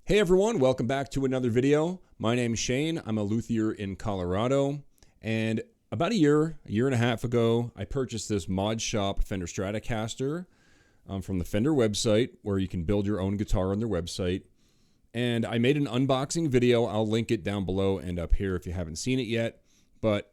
Hey everyone, welcome back to another video. My name's Shane. I'm a luthier in Colorado, and about a year and a half ago, I purchased this Mod Shop Fender Stratocaster from the Fender website, where you can build your own guitar on their website. And I made an unboxing video. I'll link it down below and up here if you haven't seen it yet. But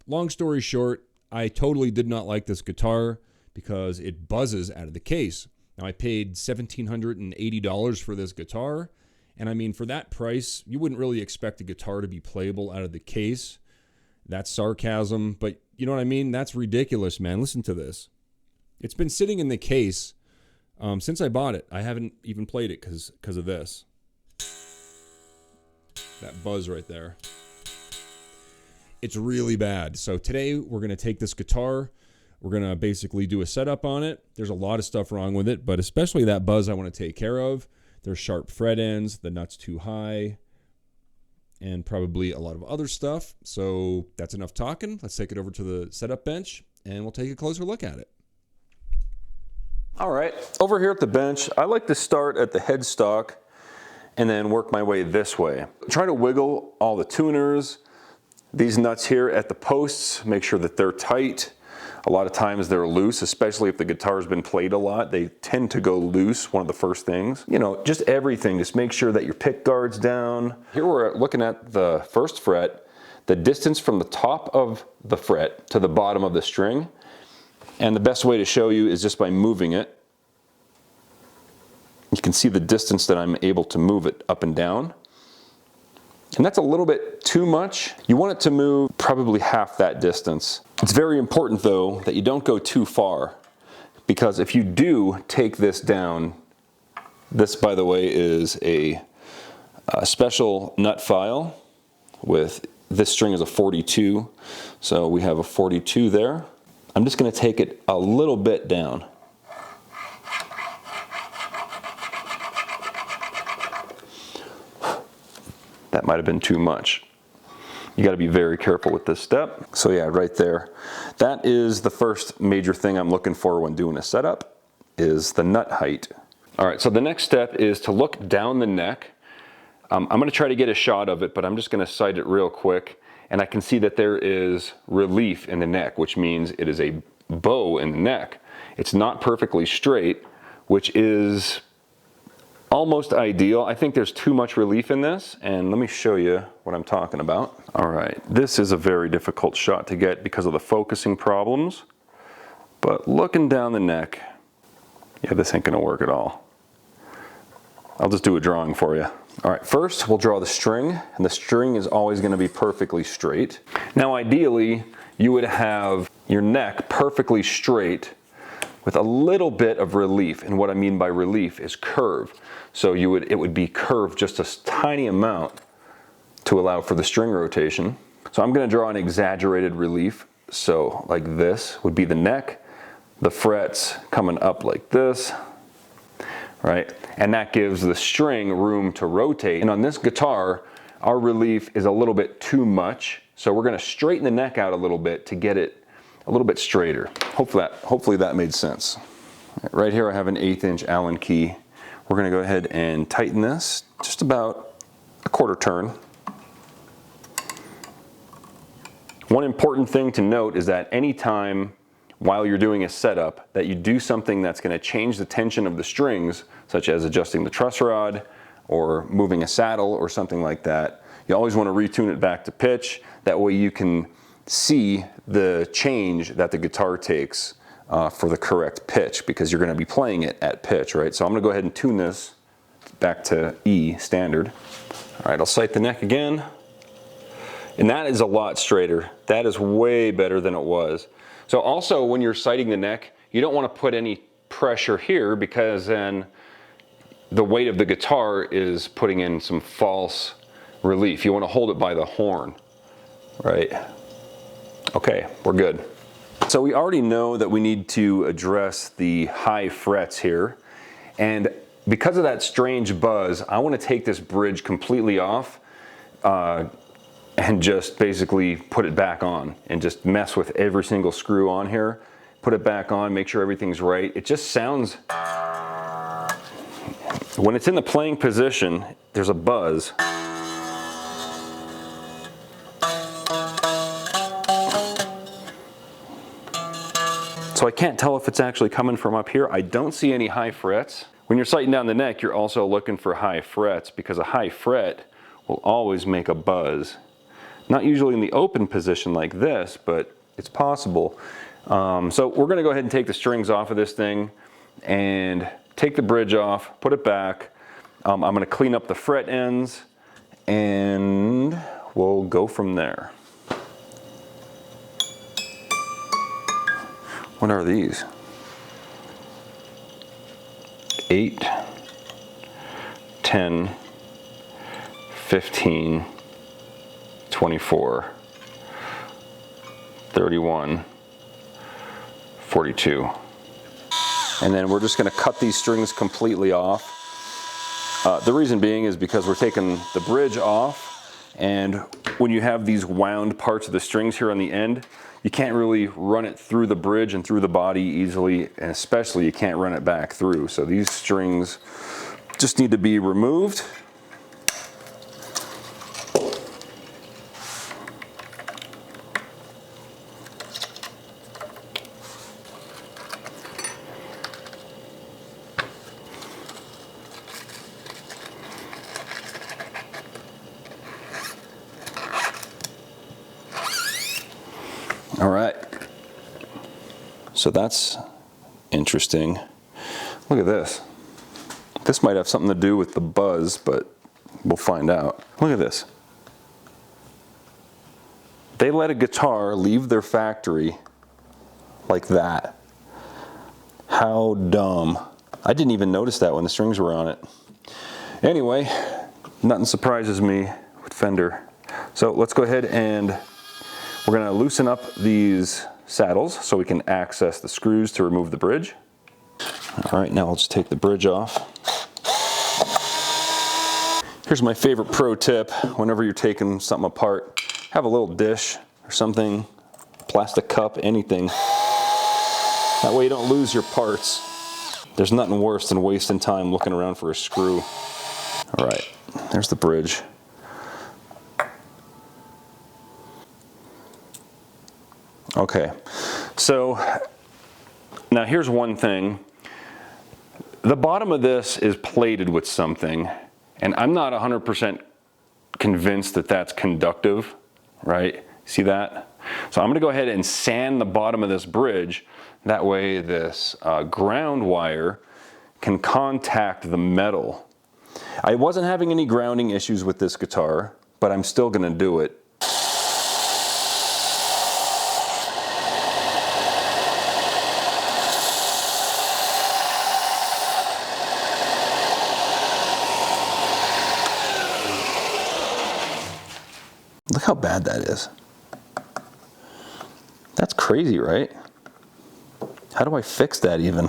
long story short, I totally did not like this guitar because it buzzes out of the case. Now, I paid $1,780 for this guitar, and I mean, for that price, you wouldn't really expect a guitar to be playable out of the case. That's sarcasm, but you know what I mean? That's ridiculous, man. Listen to this. It's been sitting in the case since I bought it. I haven't even played it because of this. That buzz right there. It's really bad. So today, we're going to take this guitar. We're going to basically do a setup on it. There's a lot of stuff wrong with it, but especially that buzz I want to take care of. There's sharp fret ends, the nut's too high, and probably a lot of other stuff. So that's enough talking. Let's take it over to the setup bench, and we'll take a closer look at it. All right, over here at the bench, I like to start at the headstock and then work my way this way. Try to wiggle all the tuners, these nuts here at the posts, make sure that they're tight. A lot of times they're loose, especially if the guitar's been played a lot. They tend to go loose, one of the first things. You know, just everything. Just make sure that your pick guard's down. Here we're looking at the first fret, the distance from the top of the fret to the bottom of the string. And the best way to show you is just by moving it. You can see the distance that I'm able to move it up and down. And that's a little bit too much. You want it to move probably half that distance. It's very important though that you don't go too far, because if you do take this down, this by the way is a special nut file with, this string is a 42, so we have a 42 there. I'm just going to take it a little bit down. That might have been too much. You got to be very careful with this step. So yeah, right there. That is the first major thing I'm looking for when doing a setup, is the nut height. All right, so the next step is to look down the neck. I'm going to try to get a shot of it, but I'm just going to sight it real quick. And I can see that there is relief in the neck, which means it is a bow in the neck. It's not perfectly straight, which is almost ideal. I think there's too much relief in this, and let me show you what I'm talking about. All right, this is a very difficult shot to get because of the focusing problems, but looking down the neck, yeah, this ain't gonna work at all. I'll just do a drawing for you. All right, first we'll draw the string, and the string is always gonna be perfectly straight. Now ideally, you would have your neck perfectly straight with a little bit of relief, and what I mean by relief is curve. So it would be curved just a tiny amount to allow for the string rotation. So I'm gonna draw an exaggerated relief. So like this would be the neck, the frets coming up like this, right? And that gives the string room to rotate. And on this guitar, our relief is a little bit too much. So we're gonna straighten the neck out a little bit to get it a little bit straighter. Hopefully that made sense. Right here I have an 1/8 inch Allen key. We're gonna go ahead and tighten this just about a quarter turn. One important thing to note is that anytime while you're doing a setup that you do something that's gonna change the tension of the strings, such as adjusting the truss rod or moving a saddle or something like that, you always wanna retune it back to pitch. That way you can see the change that the guitar takes for the correct pitch, because you're going to be playing it at pitch, right? So I'm going to go ahead and tune this back to E standard. All right, I'll sight the neck again, and that is a lot straighter. That is way better than it was. So also when you're sighting the neck, you don't want to put any pressure here, because then the weight of the guitar is putting in some false relief. You want to hold it by the horn, right? Okay, we're good. So we already know that we need to address the high frets here. And because of that strange buzz, I want to take this bridge completely off and just basically put it back on and just mess with every single screw on here. Put it back on, make sure everything's right. It just sounds When it's in the playing position, there's a buzz. So I can't tell if it's actually coming from up here. I don't see any high frets. When you're sighting down the neck, you're also looking for high frets because a high fret will always make a buzz. Not usually in the open position like this, but it's possible. So we're gonna go ahead and take the strings off of this thing and take the bridge off, put it back. I'm gonna clean up the fret ends and we'll go from there. What are these? 8, 10, 15, 24, 31, 42. And then we're just gonna cut these strings completely off. The reason being is because we're taking the bridge off, and when you have these wound parts of the strings here on the end, you can't really run it through the bridge and through the body easily, and especially you can't run it back through. So these strings just need to be removed. All right, so that's interesting. Look at this. This might have something to do with the buzz, but we'll find out. Look at this. They let a guitar leave their factory like that. How dumb. I didn't even notice that when the strings were on it. Anyway, nothing surprises me with Fender. So let's go ahead and we're going to loosen up these saddles so we can access the screws to remove the bridge. All right, now I'll just take the bridge off. Here's my favorite pro tip. Whenever you're taking something apart, have a little dish or something, plastic cup, anything. That way you don't lose your parts. There's nothing worse than wasting time looking around for a screw. All right, there's the bridge. Okay, so now here's one thing. The bottom of this is plated with something, and I'm not 100% convinced that that's conductive, right? See that? So I'm gonna go ahead and sand the bottom of this bridge. That way this ground wire can contact the metal. I wasn't having any grounding issues with this guitar, but I'm still gonna do it. Look how bad that is. That's crazy, right? How do I fix that even?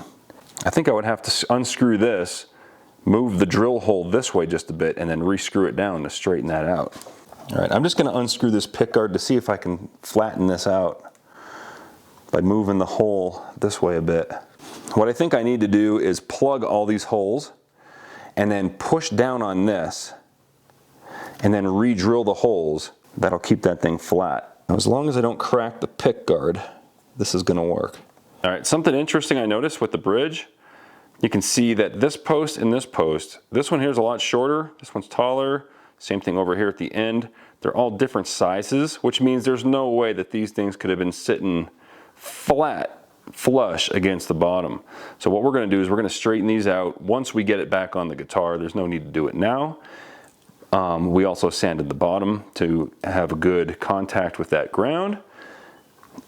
I think I would have to unscrew this, move the drill hole this way just a bit, and then rescrew it down to straighten that out. All right, I'm just gonna unscrew this pickguard to see if I can flatten this out by moving the hole this way a bit. What I think I need to do is plug all these holes and then push down on this and then re-drill the holes. That'll keep that thing flat. Now, as long as I don't crack the pick guard, this is gonna work. All right, something interesting I noticed with the bridge, you can see that this post and this post, this one here is a lot shorter, this one's taller, same thing over here at the end. They're all different sizes, which means there's no way that these things could have been sitting flat, flush against the bottom. So what we're gonna do is we're gonna straighten these out once we get it back on the guitar. There's no need to do it now. We also sanded the bottom to have a good contact with that ground.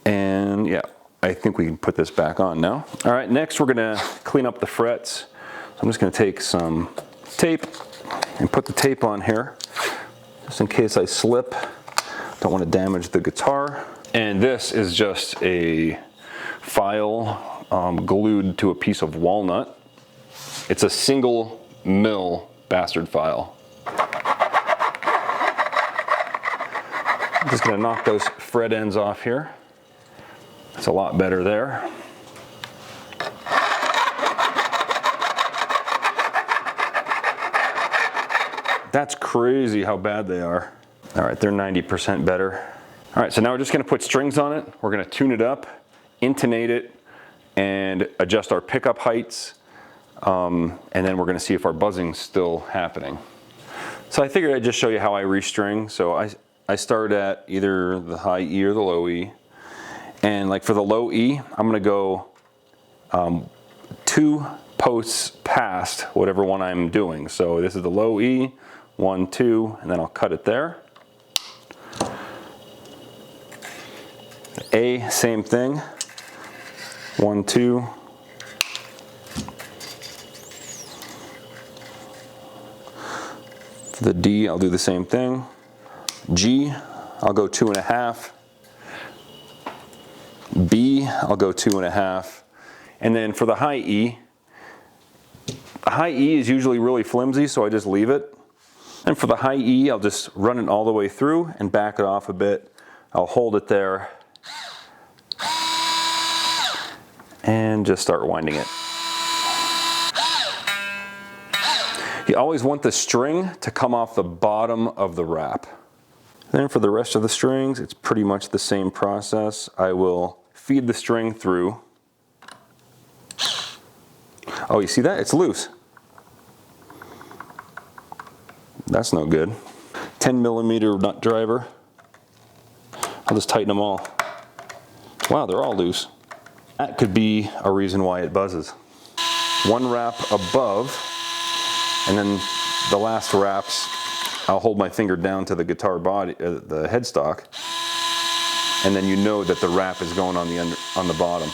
And yeah, I think we can put this back on now. All right, next we're gonna clean up the frets. So I'm just gonna take some tape and put the tape on here, just in case I slip. Don't wanna damage the guitar. And this is just a file glued to a piece of walnut. It's a single mill bastard file. I'm just gonna knock those fret ends off here. It's a lot better there. That's crazy how bad they are. All right, they're 90% better. All right, so now we're just gonna put strings on it. We're gonna tune it up, intonate it, and adjust our pickup heights. And then we're gonna see if our buzzing's still happening. So I figured I'd just show you how I restring. So I start at either the high E or the low E. And like for the low E, I'm gonna go 2 posts past whatever one I'm doing. So this is the low E, 1, 2, and then I'll cut it there. A, same thing, 1, 2. For the D, I'll do the same thing. G, I'll go 2.5. B, I'll go 2.5. And then for the high E is usually really flimsy, so I just leave it. And for the high E, I'll just run it all the way through and back it off a bit. I'll hold it there and just start winding it. You always want the string to come off the bottom of the wrap. Then for the rest of the strings, it's pretty much the same process. I will feed the string through. Oh, you see that? It's loose. That's no good. 10mm nut driver. I'll just tighten them all. Wow, they're all loose. That could be a reason why it buzzes. One wrap above, and then the last wraps, I'll hold my finger down to the guitar body, the headstock, and then you know that the wrap is going on the bottom.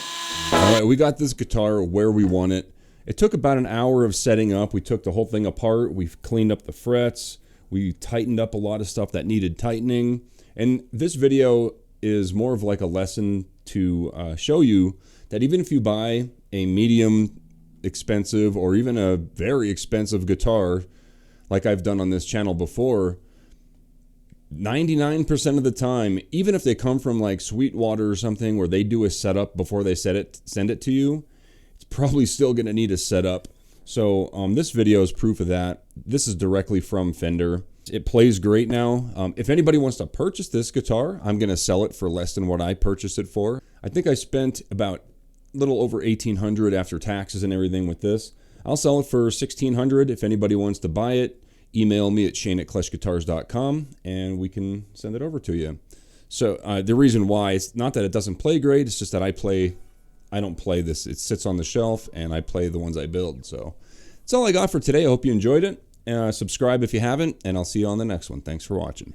All right, we got this guitar where we want it. It took about an hour of setting up. We took the whole thing apart. We've cleaned up the frets. We tightened up a lot of stuff that needed tightening. And this video is more of like a lesson to show you that even if you buy a medium expensive or even a very expensive guitar, like I've done on this channel before, 99% of the time, even if they come from like Sweetwater or something where they do a setup before they send it to you, it's probably still going to need a setup. So this video is proof of that. This is directly from Fender. It plays great now. If anybody wants to purchase this guitar, I'm going to sell it for less than what I purchased it for. I think I spent about a little over $1,800 after taxes and everything with this. I'll sell it for $1,600. If anybody wants to buy it, email me at shane@kleshguitars.com and we can send it over to you. So the reason why, it's not that it doesn't play great, it's just that I don't play this. It sits on the shelf and I play the ones I build. So that's all I got for today. I hope you enjoyed it. Subscribe if you haven't, and I'll see you on the next one. Thanks for watching.